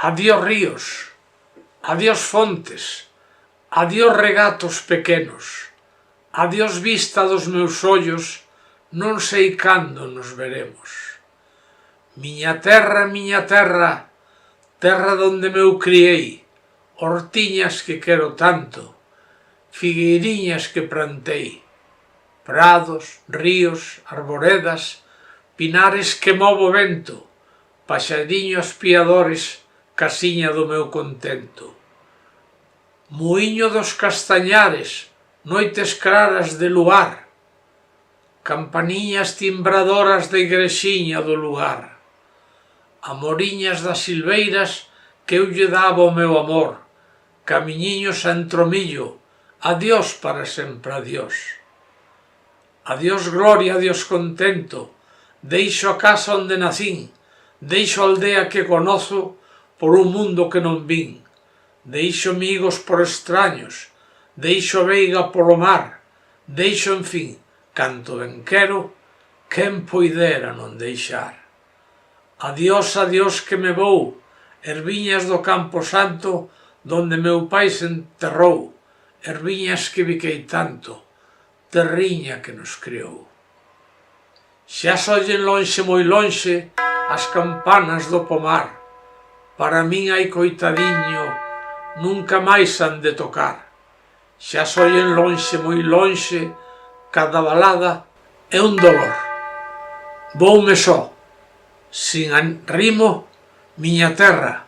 Adiós ríos, adiós fontes, adiós regatos pequenos, adiós vista dos meus ollos, non sei cando nos veremos. Miña terra, terra donde meu criei, hortiñas que quero tanto, figueiriñas que plantei, prados, ríos, arboredas, pinares que movo vento, paxariños piadores, casiña do meu contento. Muiño dos castañares, noites claras de luar, campaniñas timbradoras da igrexiña do lugar, amoriñas das silveiras que eu lle daba o meu amor, camiñiños a entromillo, adiós para sempre, adiós. Adiós gloria, adiós contento, deixo a casa onde nacín, deixo a aldea que conozo por un mundo que non vin, deixo amigos por extraños, deixo a veiga polo mar, deixo, en fin, canto ben quero, quen poidera non deixar. Adiós, adiós que me vou, erviñas do Campo Santo, donde meu pai se enterrou, erviñas que biquei tanto, terriña que nos criou. Xa sollen lonxe, moi lonxe, as campanas do pomar, para min hai coitadiño, nunca máis han de tocar. Xa sollen lonxe, moi lonxe, cada balada é un dolor. Voume só, sin rimo, miña terra,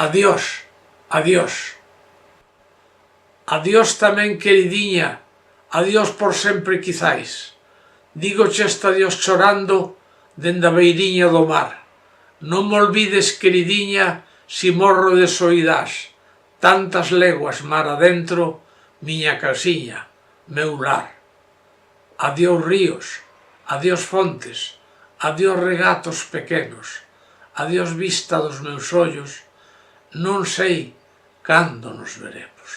adiós, adiós. Adiós tamén, queridiña, adiós por sempre quizais. Dígoche este adiós chorando dende a beiriña do mar. Non me olvides, queridiña, si morro de soidás, tantas leguas mar adentro, miña casiña, meu lar. Adiós ríos, adiós fontes, adiós regatos pequenos, adiós vista dos meus ollos, non sei cando nos veremos.